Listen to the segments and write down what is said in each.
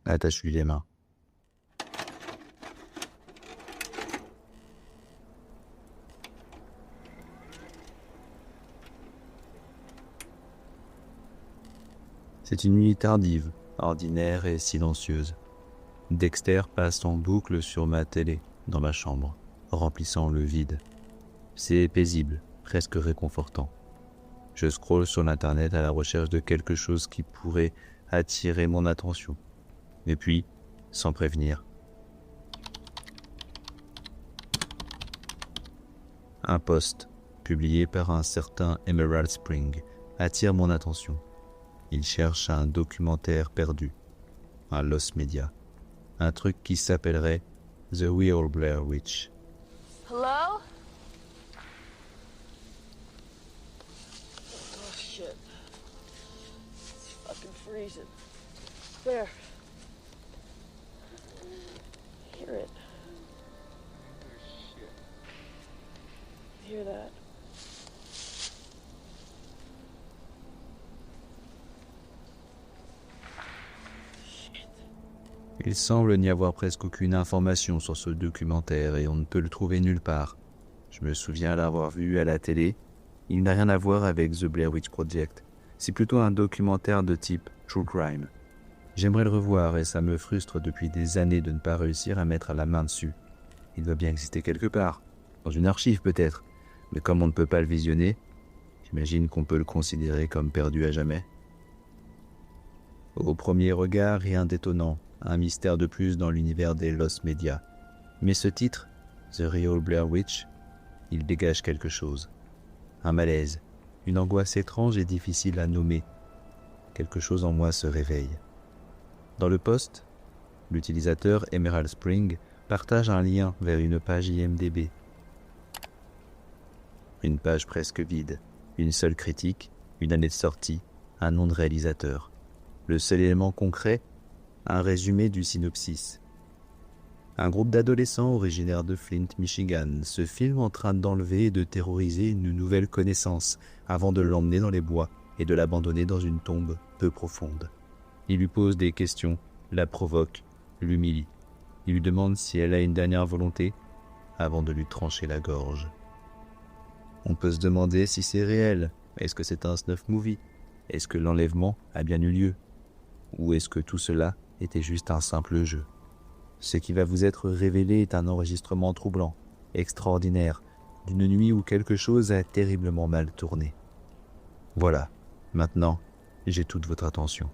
Attache-lui les mains. C'est une nuit tardive, ordinaire et silencieuse. Dexter passe en boucle sur ma télé, dans ma chambre, remplissant le vide. C'est paisible, presque réconfortant. Je scrolle sur l'internet à la recherche de quelque chose qui pourrait attirer mon attention. Et puis, sans prévenir, un post, publié par un certain Emerald Spring, attire mon attention. Il cherche un documentaire perdu, un Lost Media, un truc qui s'appellerait The Real Blair Witch. Hello? Oh shit. It's fucking freezing. There. Hear it. Hear that? Il semble n'y avoir presque aucune information sur ce documentaire et on ne peut le trouver nulle part. Je me souviens l'avoir vu à la télé. Il n'a rien à voir avec The Blair Witch Project. C'est plutôt un documentaire de type True Crime. J'aimerais le revoir et ça me frustre depuis des années de ne pas réussir à mettre la main dessus. Il doit bien exister quelque part, dans une archive peut-être. Mais comme on ne peut pas le visionner, j'imagine qu'on peut le considérer comme perdu à jamais. Au premier regard, rien d'étonnant. Un mystère de plus dans l'univers des Lost Media. Mais ce titre, The Real Blair Witch, il dégage quelque chose. Un malaise, une angoisse étrange et difficile à nommer. Quelque chose en moi se réveille. Dans le post, l'utilisateur Emerald Spring partage un lien vers une page IMDb. Une page presque vide, une seule critique, une année de sortie, un nom de réalisateur. Le seul élément concret, un résumé du synopsis. Un groupe d'adolescents originaires de Flint, Michigan, se filme en train d'enlever et de terroriser une nouvelle connaissance avant de l'emmener dans les bois et de l'abandonner dans une tombe peu profonde. Il lui pose des questions, la provoque, l'humilie. Il lui demande si elle a une dernière volonté avant de lui trancher la gorge. On peut se demander si c'est réel. Est-ce que c'est un snuff movie? Est-ce que l'enlèvement a bien eu lieu? Ou est-ce que tout cela était juste un simple jeu? Ce qui va vous être révélé est un enregistrement troublant, extraordinaire, d'une nuit où quelque chose a terriblement mal tourné. Voilà, maintenant, j'ai toute votre attention.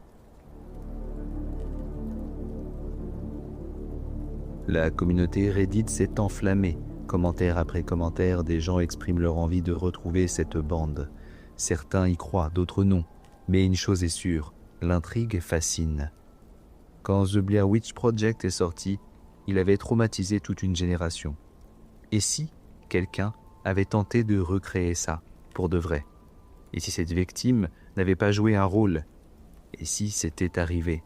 La communauté Reddit s'est enflammée. Commentaire après commentaire, des gens expriment leur envie de retrouver cette bande. Certains y croient, d'autres non. Mais une chose est sûre, l'intrigue fascine. Quand The Blair Witch Project est sorti, il avait traumatisé toute une génération. Et si quelqu'un avait tenté de recréer ça, pour de vrai? Et si cette victime n'avait pas joué un rôle? Et si c'était arrivé?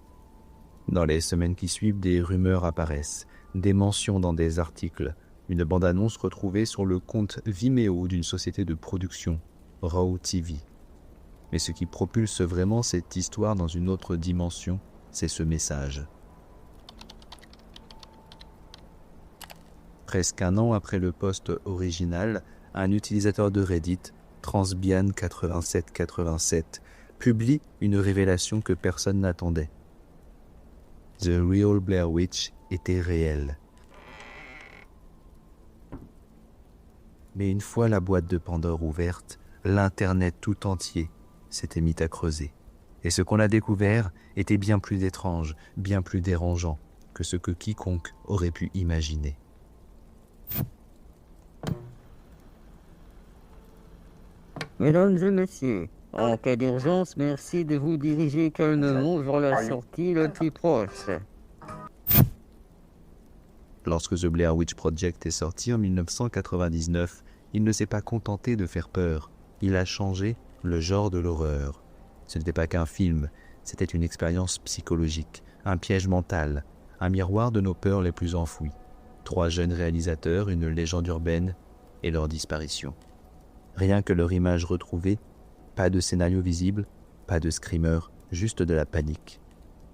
Dans les semaines qui suivent, des rumeurs apparaissent, des mentions dans des articles, une bande-annonce retrouvée sur le compte Vimeo d'une société de production, Raw TV. Mais ce qui propulse vraiment cette histoire dans une autre dimension, c'est ce message. Presque un an après le post original, un utilisateur de Reddit, Transbian8787, publie une révélation que personne n'attendait. The Real Blair Witch était réelle. Mais une fois la boîte de Pandore ouverte, l'Internet tout entier s'était mis à creuser. Et ce qu'on a découvert était bien plus étrange, bien plus dérangeant que ce que quiconque aurait pu imaginer. Mesdames et messieurs, en cas d'urgence, merci de vous diriger calmement vers la sortie la plus proche. Lorsque The Blair Witch Project est sorti en 1999, il ne s'est pas contenté de faire peur. Il a changé le genre de l'horreur. Ce n'était pas qu'un film, c'était une expérience psychologique, un piège mental, un miroir de nos peurs les plus enfouies. 3 jeunes réalisateurs, une légende urbaine et leur disparition. Rien que leur image retrouvée, pas de scénario visible, pas de screamer, juste de la panique.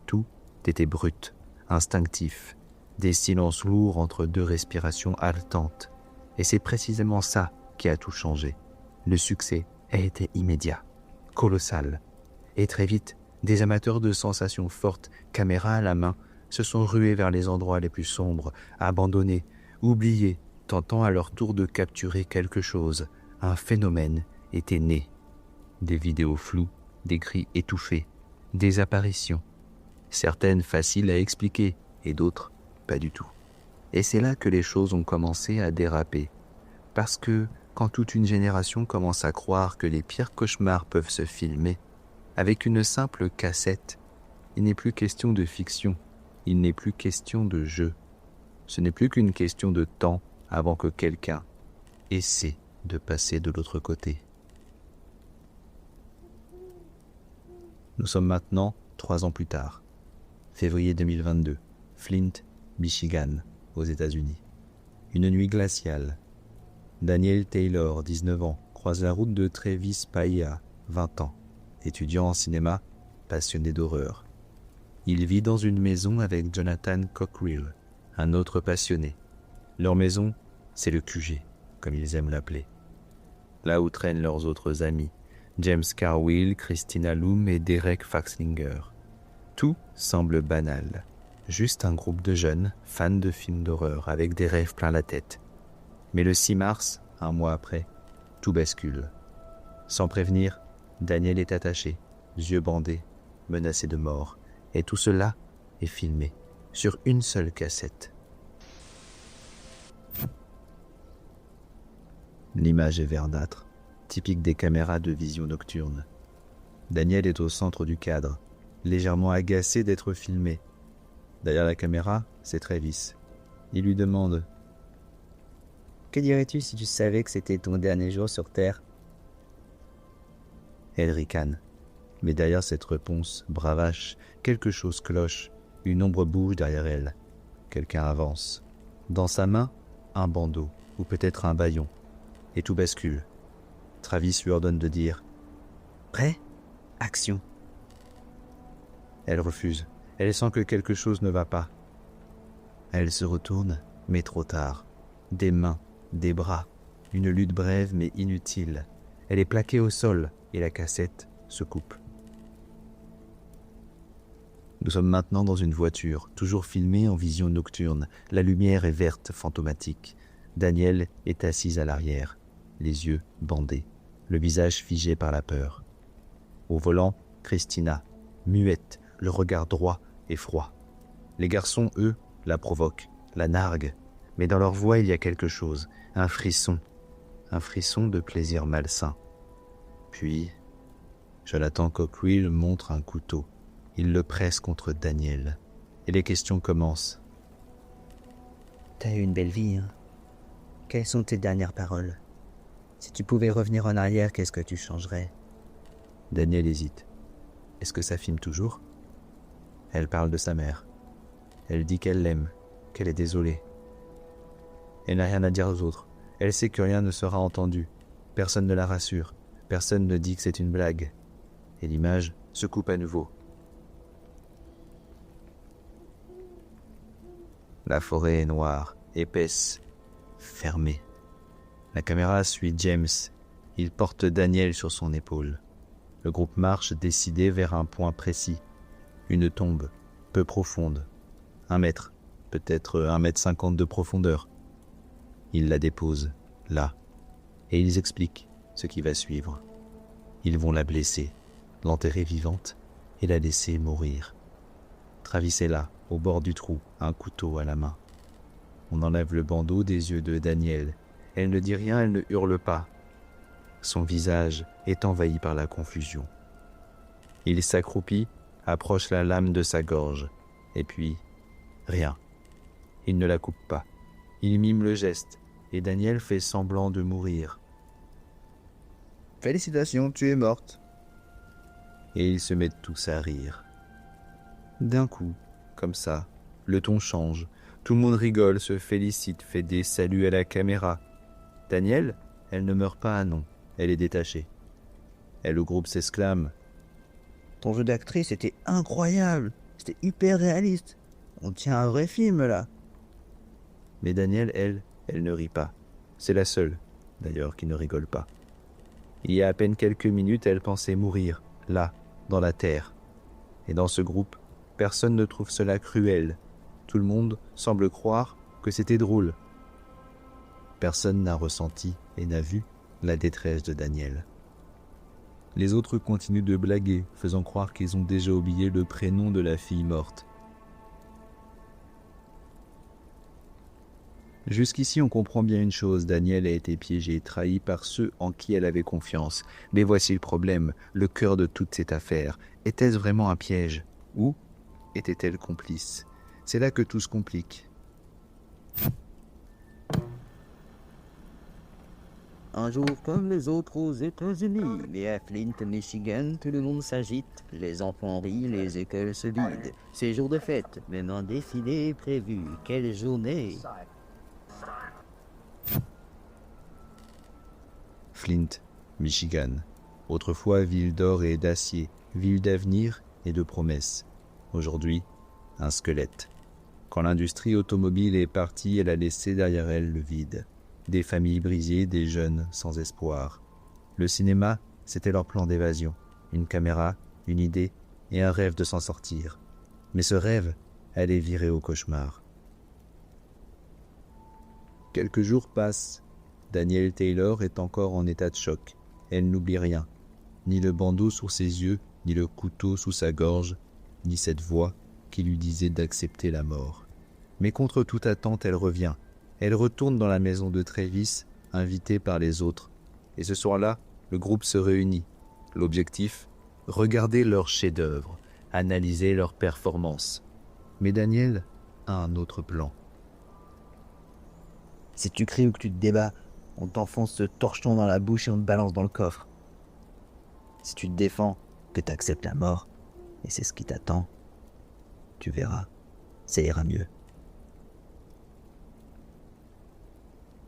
Tout était brut, instinctifs, des silences lourds entre deux respirations haletantes. Et c'est précisément ça qui a tout changé. Le succès a été immédiat, colossal. Et très vite, des amateurs de sensations fortes, caméra à la main, se sont rués vers les endroits les plus sombres, abandonnés, oubliés, tentant à leur tour de capturer quelque chose. Un phénomène était né. Des vidéos floues, des cris étouffés, des apparitions. Certaines faciles à expliquer et d'autres pas du tout. Et c'est là que les choses ont commencé à déraper. Parce que quand toute une génération commence à croire que les pires cauchemars peuvent se filmer, avec une simple cassette, il n'est plus question de fiction, il n'est plus question de jeu. Ce n'est plus qu'une question de temps avant que quelqu'un essaie de passer de l'autre côté. Nous sommes maintenant 3 ans plus tard, février 2022, Flint, Michigan, aux États-Unis. Une nuit glaciale. Daniel Taylor, 19 ans, croise la route de Travis Paia, 20 ans, étudiant en cinéma, passionné d'horreur. Il vit dans une maison avec Jonathan Cockrell, un autre passionné. Leur maison, c'est le QG, comme ils aiment l'appeler. Là où traînent leurs autres amis, James Carwill, Christina Loom et Derek Faxlinger. Tout semble banal. Juste un groupe de jeunes, fans de films d'horreur, avec des rêves plein la tête. Mais le 6 mars, un mois après, tout bascule. Sans prévenir, Daniel est attaché, yeux bandés, menacé de mort. Et tout cela est filmé, sur une seule cassette. L'image est verdâtre, typique des caméras de vision nocturne. Daniel est au centre du cadre, légèrement agacé d'être filmé. Derrière la caméra, c'est Travis. Il lui demande « Que dirais-tu si tu savais que c'était ton dernier jour sur Terre ?» Elle ricane. Mais derrière cette réponse bravache, quelque chose cloche. Une ombre bouge derrière elle. Quelqu'un avance. Dans sa main, un bandeau, ou peut-être un bâillon. Et tout bascule. Travis lui ordonne de dire « Prêt ? Action !» Elle refuse. Elle sent que quelque chose ne va pas. Elle se retourne, mais trop tard. Des mains, des bras, une lutte brève mais inutile. Elle est plaquée au sol et la cassette se coupe. Nous sommes maintenant dans une voiture, toujours filmée en vision nocturne. La lumière est verte, fantomatique. Daniel est assise à l'arrière, les yeux bandés, le visage figé par la peur. Au volant, Christina, muette, le regard droit et froid. Les garçons, eux, la provoquent, la narguent. Mais dans leur voix, il y a quelque chose, un frisson de plaisir malsain. Puis, Jonathan Cockrell montre un couteau. Il le presse contre Daniel. Et les questions commencent. « T'as eu une belle vie, hein ? Quelles sont tes dernières paroles ? Si tu pouvais revenir en arrière, qu'est-ce que tu changerais ?» Daniel hésite. « Est-ce que ça filme toujours ?» Elle parle de sa mère. Elle dit qu'elle l'aime, qu'elle est désolée. Elle n'a rien à dire aux autres. Elle sait que rien ne sera entendu. Personne ne la rassure. Personne ne dit que c'est une blague. Et l'image se coupe à nouveau. La forêt est noire, épaisse, fermée. La caméra suit James. Il porte Daniel sur son épaule. Le groupe marche décidé vers un point précis. Une tombe, peu profonde. 1 mètre, peut-être 1,50 m de profondeur. Ils la déposent, là, et ils expliquent ce qui va suivre. Ils vont la blesser, l'enterrer vivante et la laisser mourir. Travis est là, au bord du trou, un couteau à la main. On enlève le bandeau des yeux de Daniel. Elle ne dit rien, elle ne hurle pas. Son visage est envahi par la confusion. Il s'accroupit, approche la lame de sa gorge, et puis, rien. Il ne la coupe pas. Il mime le geste, et Daniel fait semblant de mourir. « Félicitations, tu es morte !» Et ils se mettent tous à rire. D'un coup, comme ça, le ton change. Tout le monde rigole, se félicite, fait des saluts à la caméra. Daniel, elle ne meurt pas, non, elle est détachée. Et le groupe s'exclame. « Ton jeu d'actrice était incroyable, c'était hyper réaliste. On tient un vrai film, là. Mais Danielle, elle ne rit pas. C'est la seule, d'ailleurs, qui ne rigole pas. Il y a à peine quelques minutes, elle pensait mourir, là, dans la terre. Et dans ce groupe, personne ne trouve cela cruel. Tout le monde semble croire que c'était drôle. Personne n'a ressenti et n'a vu la détresse de Danielle. Les autres continuent de blaguer, faisant croire qu'ils ont déjà oublié le prénom de la fille morte. Jusqu'ici, on comprend bien une chose, Danielle a été piégée, trahie par ceux en qui elle avait confiance. Mais voici le problème, le cœur de toute cette affaire. Était-ce vraiment un piège? Ou était-elle complice? C'est là que tout se complique. Un jour comme les autres aux États-Unis, mais à Flint, Michigan, tout le monde s'agite. Les enfants rient, les écoles se vident. C'est jour de fête, même un défilé est prévu. Quelle journée! Flint, Michigan. Autrefois ville d'or et d'acier, ville d'avenir et de promesses. Aujourd'hui, un squelette. Quand l'industrie automobile est partie, elle a laissé derrière elle le vide. Des familles brisées, des jeunes sans espoir. Le cinéma, c'était leur plan d'évasion. Une caméra, une idée et un rêve de s'en sortir. Mais ce rêve allait virer au cauchemar. Quelques jours passent. Danielle Taylor est encore en état de choc. Elle n'oublie rien. Ni le bandeau sur ses yeux, ni le couteau sous sa gorge, ni cette voix qui lui disait d'accepter la mort. Mais contre toute attente, elle revient. Elle retourne dans la maison de Travis, invitée par les autres. Et ce soir-là, le groupe se réunit. L'objectif, regarder leurs chefs-d'œuvre, analyser leurs performances. Mais Danielle a un autre plan. Si tu cries ou que tu te débats, on t'enfonce ce torcheton dans la bouche et on te balance dans le coffre. Si tu te défends, que tu acceptes la mort, et c'est ce qui t'attend, tu verras, ça ira mieux.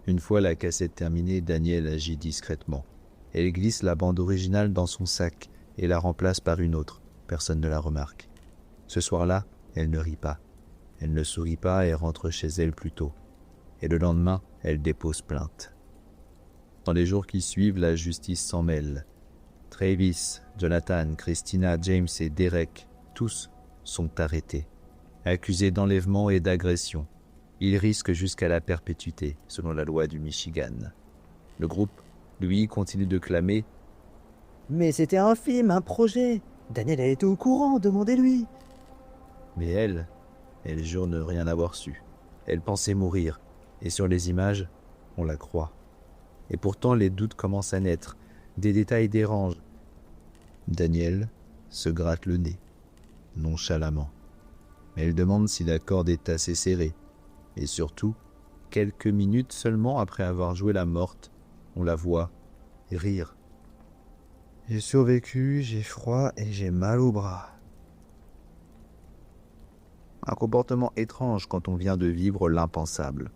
Une fois la cassette terminée, Danielle agit discrètement. Elle glisse la bande originale dans son sac et la remplace par une autre. Personne ne la remarque. Ce soir-là, elle ne rit pas. Elle ne sourit pas et rentre chez elle plus tôt. Et le lendemain, elle dépose plainte. Dans les jours qui suivent, la justice s'en mêle. Travis, Jonathan, Christina, James et Derek, tous sont arrêtés, accusés d'enlèvement et d'agression. Ils risquent jusqu'à la perpétuité, selon la loi du Michigan. Le groupe, lui, continue de clamer « Mais c'était un film, un projet. Danielle a été au courant, demandez-lui. » Mais elle jure ne rien avoir su. Elle pensait mourir, et sur les images, on la croit. Et pourtant, les doutes commencent à naître. Des détails dérangent. Danielle se gratte le nez, nonchalamment. Mais elle demande si la corde est assez serrée. Et surtout, quelques minutes seulement après avoir joué la morte, on la voit rire. « J'ai survécu, j'ai froid et j'ai mal au bras. » Un comportement étrange quand on vient de vivre l'impensable.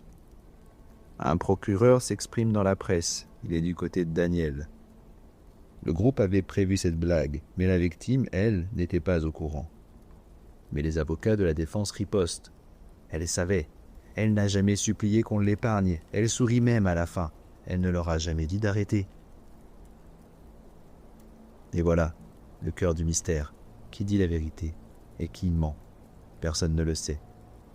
Un procureur s'exprime dans la presse. Il est du côté de Danielle. Le groupe avait prévu cette blague, mais la victime, elle, n'était pas au courant. Mais les avocats de la défense ripostent. Elle savait. Elle n'a jamais supplié qu'on l'épargne. Elle sourit même à la fin. Elle ne leur a jamais dit d'arrêter. Et voilà, le cœur du mystère. Qui dit la vérité et qui ment? Personne ne le sait.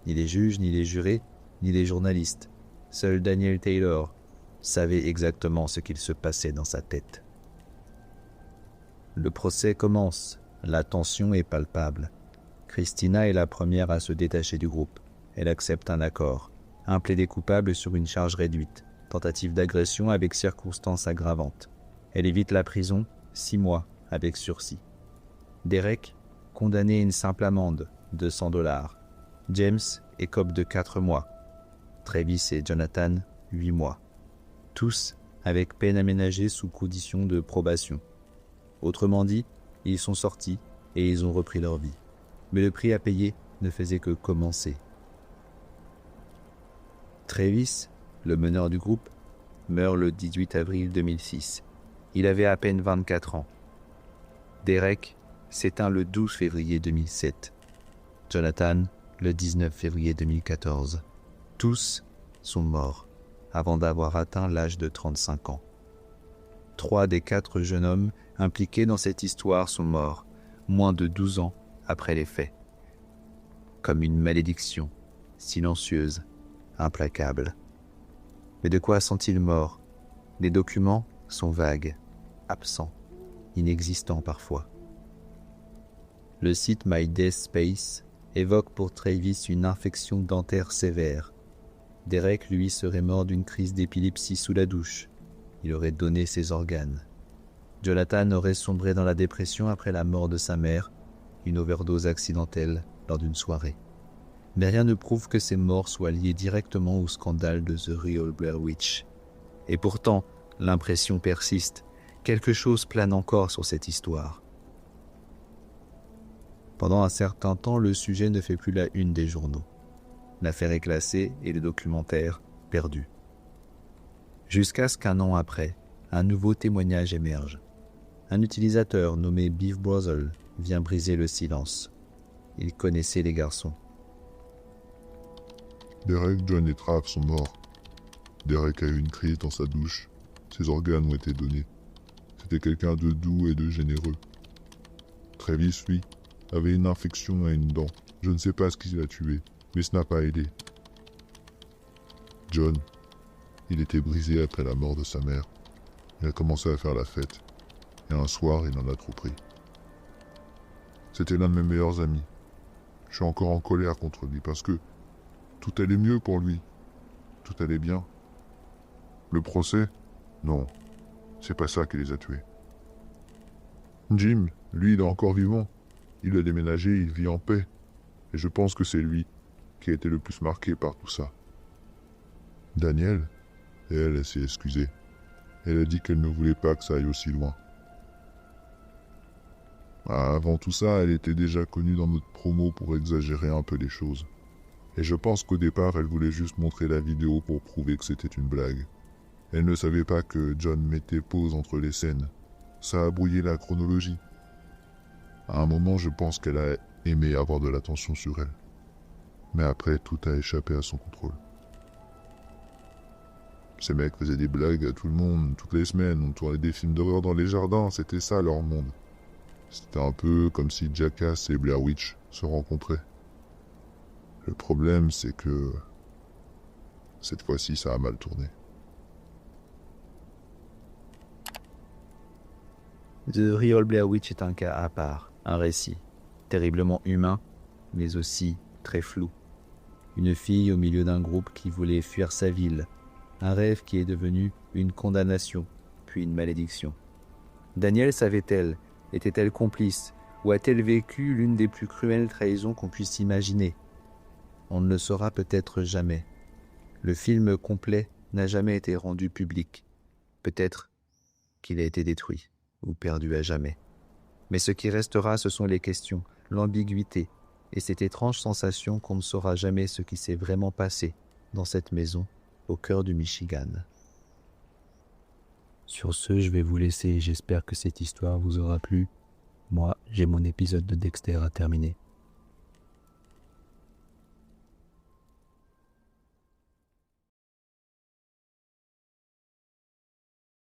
Ni les juges, ni les jurés, ni les journalistes. Seul Danielle Taylor savait exactement ce qu'il se passait dans sa tête. Le procès commence. La tension est palpable. Christina est la première à se détacher du groupe. Elle accepte un accord. Un plaidé coupable sur une charge réduite. Tentative d'agression avec circonstances aggravantes. Elle évite la prison, 6 mois, avec sursis. Derek, condamné à une simple amende, $200. James écope de 4 mois. Travis et Jonathan, 8 mois. Tous avec peine aménagée sous condition de probation. Autrement dit, ils sont sortis et ils ont repris leur vie. Mais le prix à payer ne faisait que commencer. Travis, le meneur du groupe, meurt le 18 avril 2006. Il avait à peine 24 ans. Derek s'éteint le 12 février 2007. Jonathan le 19 février 2014. Tous sont morts avant d'avoir atteint l'âge de 35 ans. 3 des 4 jeunes hommes impliqués dans cette histoire sont morts, moins de 12 ans après les faits. Comme une malédiction, silencieuse, implacable. Mais de quoi sont-ils morts? Les documents sont vagues, absents, inexistants parfois. Le site My Death Space évoque pour Travis une infection dentaire sévère. Derek, lui, serait mort d'une crise d'épilepsie sous la douche. Il aurait donné ses organes. Jonathan aurait sombré dans la dépression après la mort de sa mère, une overdose accidentelle lors d'une soirée. Mais rien ne prouve que ces morts soient liées directement au scandale de The Real Blair Witch. Et pourtant, l'impression persiste. Quelque chose plane encore sur cette histoire. Pendant un certain temps, le sujet ne fait plus la une des journaux. L'affaire est classée et le documentaire perdu. Jusqu'à ce qu'un an après, un nouveau témoignage émerge. Un utilisateur nommé Beef Brothel vient briser le silence. Il connaissait les garçons. Derek, John et Trav sont morts. Derek a eu une crise dans sa douche. Ses organes ont été donnés. C'était quelqu'un de doux et de généreux. Travis, lui, avait une infection à une dent. Je ne sais pas ce qui l'a tué, mais ce n'a pas aidé. John, il était brisé après la mort de sa mère. Il a commencé à faire la fête. Et un soir, il en a trop pris. C'était l'un de mes meilleurs amis. Je suis encore en colère contre lui parce que tout allait mieux pour lui. Tout allait bien. Le procès? Non. C'est pas ça qui les a tués. Jim, lui, il est encore vivant. Il a déménagé, il vit en paix. Et je pense que c'est lui qui a été le plus marqué par tout ça. Danielle, elle s'est excusée. Elle a dit qu'elle ne voulait pas que ça aille aussi loin. Avant tout ça, elle était déjà connue dans notre promo pour exagérer un peu les choses. Et je pense qu'au départ, elle voulait juste montrer la vidéo pour prouver que c'était une blague. Elle ne savait pas que John mettait pause entre les scènes. Ça a brouillé la chronologie. À un moment, je pense qu'elle a aimé avoir de l'attention sur elle. Mais après, tout a échappé à son contrôle. Ces mecs faisaient des blagues à tout le monde, toutes les semaines. On tournait des films d'horreur dans les jardins, c'était ça leur monde. C'était un peu comme si Jackass et Blair Witch se rencontraient. Le problème, c'est que cette fois-ci, ça a mal tourné. The Real Blair Witch est un cas à part, un récit, terriblement humain, mais aussi très flou. Une fille au milieu d'un groupe qui voulait fuir sa ville, un rêve qui est devenu une condamnation, puis une malédiction. Danielle savait-elle, était-elle complice, ou a-t-elle vécu l'une des plus cruelles trahisons qu'on puisse imaginer? On ne le saura peut-être jamais. Le film complet n'a jamais été rendu public. Peut-être qu'il a été détruit ou perdu à jamais. Mais ce qui restera, ce sont les questions, l'ambiguïté et cette étrange sensation qu'on ne saura jamais ce qui s'est vraiment passé dans cette maison au cœur du Michigan. Sur ce, je vais vous laisser. J'espère que cette histoire vous aura plu. Moi, j'ai mon épisode de Dexter à terminer.